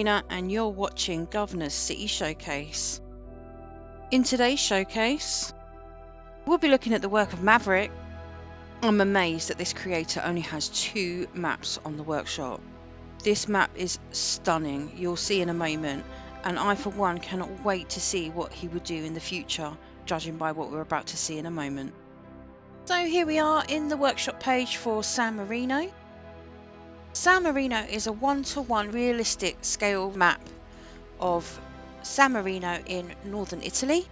Marina and you're watching Guv'nor's City Showcase. In today's showcase, we'll be looking at the work of Maver1cK. I'm amazed that this creator only has 2 maps on the workshop. This map is stunning, you'll see in a moment, and I for one cannot wait to see what he would do in the future, judging by what we're about to see in a moment. So here we are in the workshop page for San Marino. San Marino is a 1-to-1 realistic scale map of San Marino in northern Italy.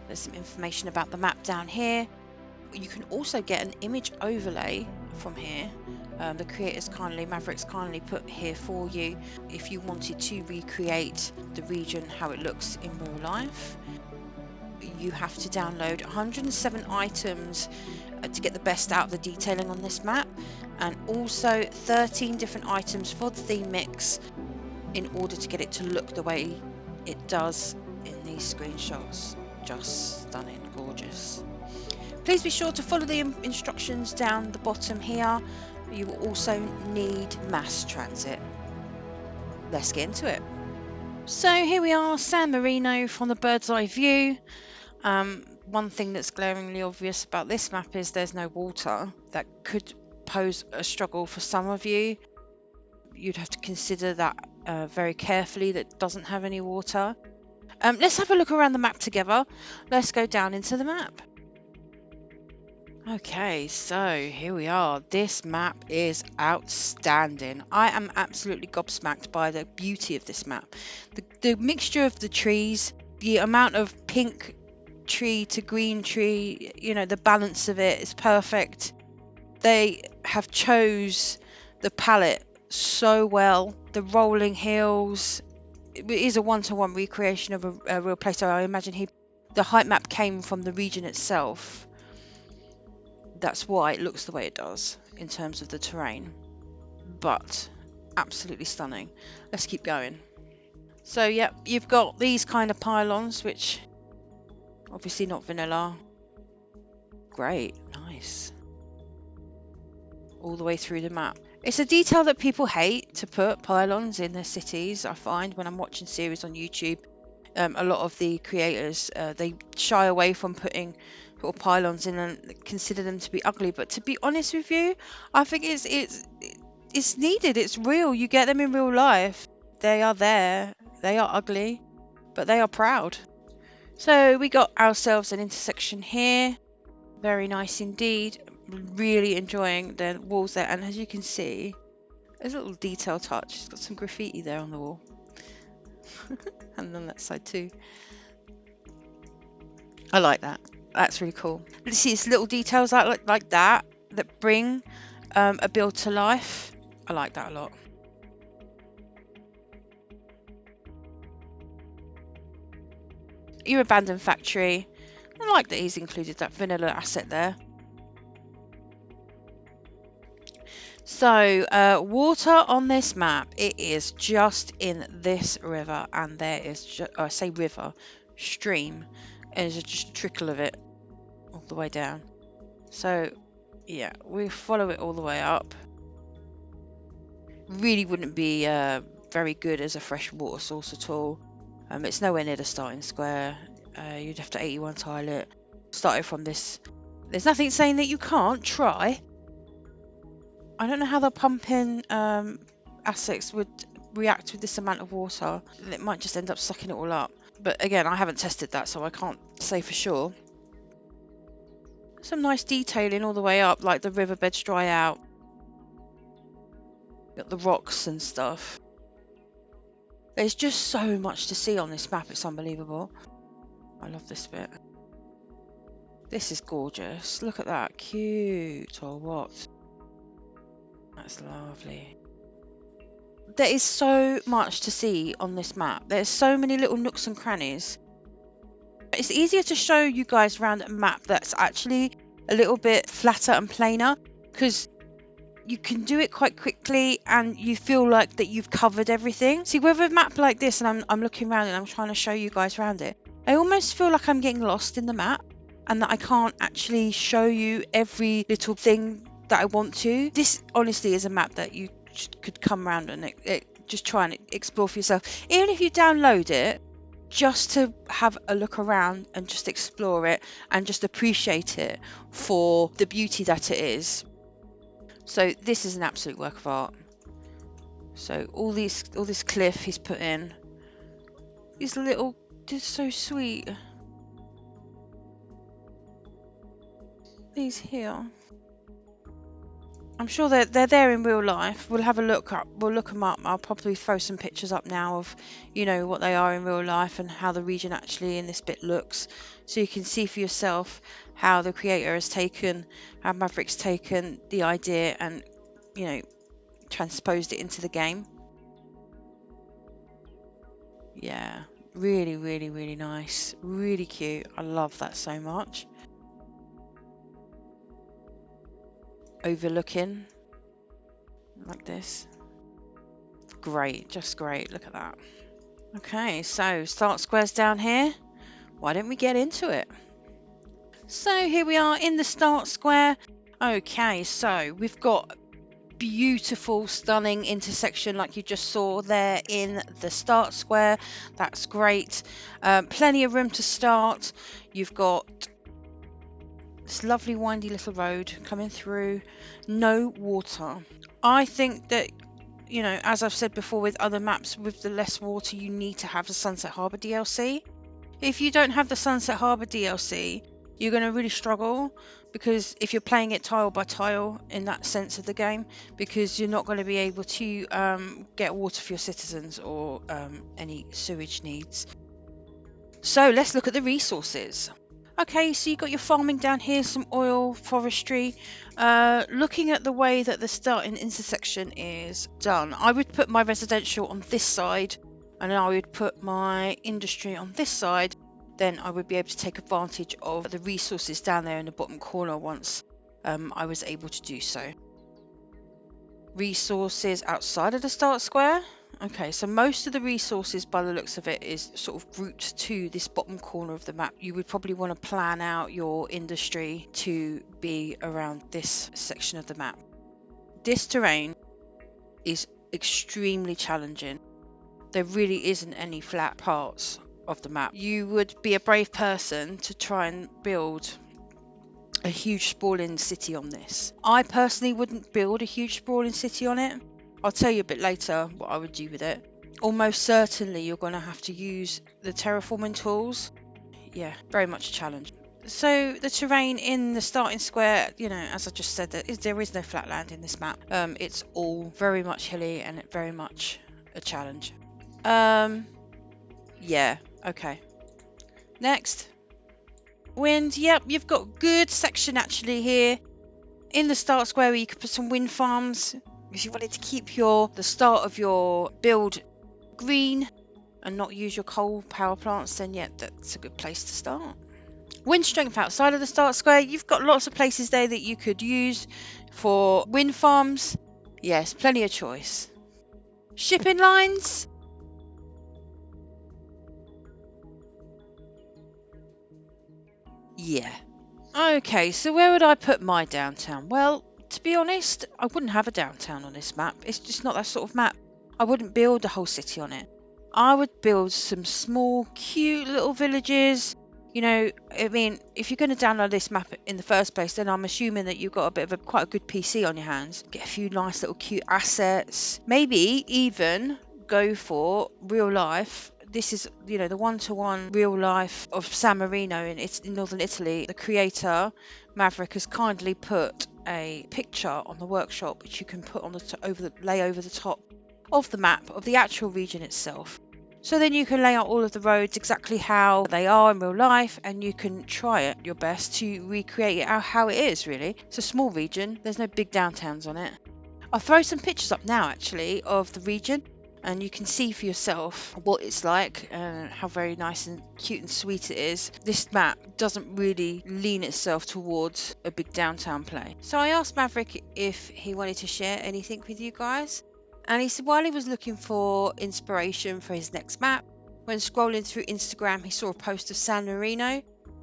There's some information about the map down here. You can also get an image overlay from here. The creators Maver1cK's kindly put here for you if you wanted to recreate the region how it looks in real life. You have to download 107 items to get the best out of the detailing on this map, and also 13 different items for the theme mix in order to get it to look the way it does in these screenshots. Just stunning, gorgeous. Please be sure to follow the instructions down the bottom here. You will also need mass transit. Let's get into it. So here we are, San Marino from the bird's eye view. One thing that's glaringly obvious about this map is there's no water. That could pose a struggle for some of you. You'd have to consider that very carefully, that it doesn't have any water. Let's have a look around the map together. Let's go down into the map. Okay, so here we are. This map is outstanding. I am absolutely gobsmacked by the beauty of this map. The mixture of the trees, the amount of pink tree to green tree, you know, the balance of it is perfect. They have chose the palette so well. The rolling hills, it is a 1-to-1 recreation of a real place. So I imagine the height map came from the region itself. That's why it looks the way it does in terms of the terrain, but absolutely stunning. Let's keep going. So yeah, you've got these kind of pylons, which obviously not vanilla. Great, nice. All the way through the map. It's a detail that people hate, to put pylons in their cities. I find when I'm watching series on YouTube, a lot of the creators they shy away from putting pylons in and consider them to be ugly, but to be honest with you, I think it's needed. It's real. You get them in real life. They are there. They are ugly, but they are proud. So we got ourselves an intersection here. Very nice indeed. Really enjoying the walls there, and as you can see, there's a little detail touch. It's got some graffiti there on the wall and on that side too. I like that. That's really cool. You see, it's little details like that bring a build to life. I like that a lot. Your abandoned factory. I like that he's included that vanilla asset there. So water on this map, it is just in this river, and there is I say river, stream, and there's just a trickle of it all the way down. So yeah, we follow it all the way up. Really wouldn't be very good as a fresh water source at all. It's nowhere near the starting square. You'd have to 81 tile it. Starting from this, there's nothing saying that you can't try. I don't know how the pumping assets would react with this amount of water. It might just end up sucking it all up. But again, I haven't tested that, so I can't say for sure. Some nice detailing all the way up, like the riverbeds dry out. Got the rocks and stuff. There's just so much to see on this map, it's unbelievable. I love this bit. This is gorgeous. Look at that. Cute or what? That's lovely. There is so much to see on this map. There's so many little nooks and crannies. It's easier to show you guys around a map that's actually a little bit flatter and plainer, because you can do it quite quickly and you feel like that you've covered everything. See, with a map like this, and I'm looking around and I'm trying to show you guys around it, I almost feel like I'm getting lost in the map and that I can't actually show you every little thing that I want to. This honestly is a map that you could come around and it just try and explore for yourself. Even if you download it, just to have a look around and just explore it and just appreciate it for the beauty that it is. So this is an absolute work of art. So all this cliff he's put in, these little, they're so sweet. These here, I'm sure they're there in real life. We'll have a look up. We'll look them up. I'll probably throw some pictures up now of, what they are in real life and how the region actually in this bit looks, so you can see for yourself how the creator has taken, how Maver1cK's taken the idea and, transposed it into the game. Yeah, really, really, really nice. Really cute. I love that so much. Overlooking like this. Great, just great. Look at that. Okay, so start squares down here. Why don't we get into it? So here we are in the start square. Okay, so we've got beautiful, stunning intersection like you just saw there in the start square. That's great. Plenty of room to start. You've got this lovely windy little road coming through. No water. I think that, as I've said before with other maps, with the less water, you need to have the Sunset Harbour DLC. If you don't have the Sunset Harbour DLC, you're going to really struggle, because if you're playing it tile by tile in that sense of the game, because you're not going to be able to get water for your citizens or any sewage needs. So let's look at the resources. Okay, so you've got your farming down here, some oil, forestry. Looking at the way that the starting intersection is done, I would put my residential on this side and I would put my industry on this side. Then I would be able to take advantage of the resources down there in the bottom corner once I was able to do so. Resources outside of the start square. Okay, so most of the resources by the looks of it is sort of grouped to this bottom corner of the map. You would probably want to plan out your industry to be around this section of the map. This terrain is extremely challenging. There really isn't any flat parts of the map. You would be a brave person to try and build a huge sprawling city on this. I personally wouldn't build a huge sprawling city on it. I'll tell you a bit later what I would do with it. Almost certainly you're going to have to use the terraforming tools. Yeah, very much a challenge. So the terrain in the starting square, as I just said, there is no flat land in this map. It's all very much hilly and very much a challenge. Yeah, okay. Next. Wind, yep, you've got good section actually here in the start square where you could put some wind farms if you wanted to keep the start of your build green and not use your coal power plants. Then yeah, that's a good place to start. Wind strength outside of the start square, you've got lots of places there that you could use for wind farms. Yes, plenty of choice. Shipping lines. Yeah. Okay, so where would I put my downtown? Well, to be honest, I wouldn't have a downtown on this map. It's just not that sort of map. I wouldn't build a whole city on it. I would build some small, cute little villages. I mean, if you're going to download this map in the first place, then I'm assuming that you've got quite a good PC on your hands. Get a few nice little cute assets. Maybe even go for real life. This is, the one-to-one real life of San Marino in northern Italy. The creator, Maver1cK, has kindly put a picture on the workshop which you can put on lay over the top of the map of the actual region itself. So then you can lay out all of the roads exactly how they are in real life, and you can try your best to recreate it how it is, really. It's a small region. There's no big downtowns on it. I'll throw some pictures up now, actually, of the region, and you can see for yourself what it's like and how very nice and cute and sweet it is. This map doesn't really lean itself towards a big downtown play. So I asked Maver1cK if he wanted to share anything with you guys. And he said while he was looking for inspiration for his next map, when scrolling through Instagram, he saw a post of San Marino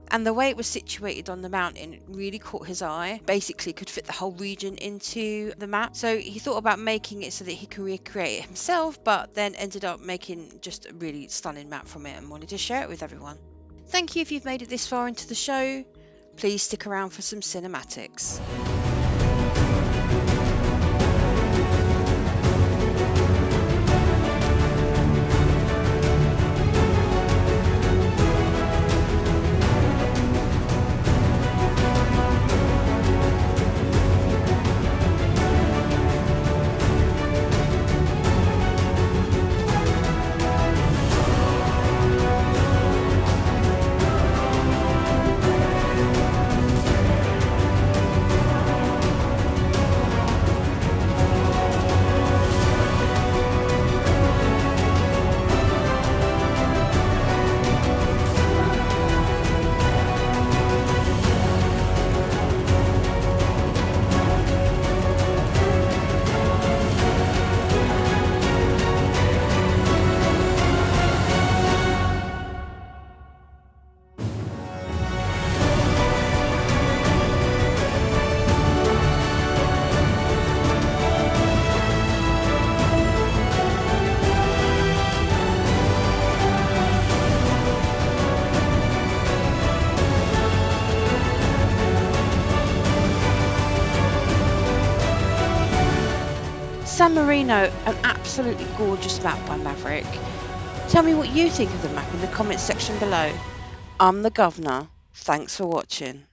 And the way it was situated on the mountain really caught his eye. Basically could fit the whole region into the map. So he thought about making it so that he could recreate it himself, but then ended up making just a really stunning map from it and wanted to share it with everyone. Thank you if you've made it this far into the show. Please stick around for some cinematics. San Marino, an absolutely gorgeous map by Maverick. Tell me what you think of the map in the comments section below. I'm the Guv'nor. Thanks for watching.